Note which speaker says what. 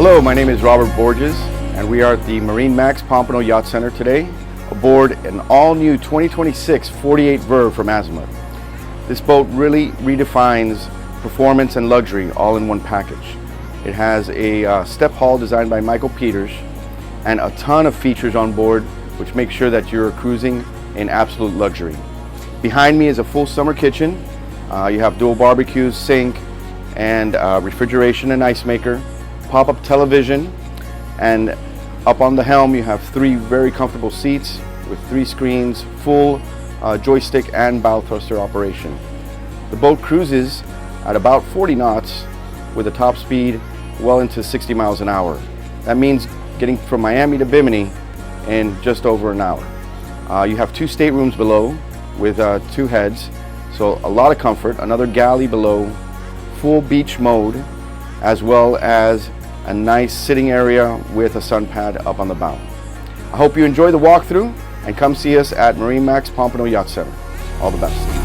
Speaker 1: Hello, my name is Robert Borges, and we are at the MarineMax Pompano Yacht Center today, aboard an all-new 2026 48 Verve from Azimut. This boat really redefines performance and luxury all in one package. It has a step hull designed by Michael Peters and a ton of features on board which make sure that you're cruising in absolute luxury. Behind me is a full summer kitchen. You have dual barbecues, sink, and refrigeration and ice maker, pop-up television, and up on the helm you have 3 very comfortable seats with 3 screens, full joystick and bow thruster operation. The boat cruises at about 40 knots with a top speed well into 60 miles an hour. That means getting from Miami to Bimini in just over an hour. You have 2 staterooms below with 2 heads, so a lot of comfort, another galley below, full beach mode, as well as a nice sitting area with a sun pad up on the bow. I hope you enjoy the walkthrough and come see us at MarineMax Pompano Yacht Center. All the best.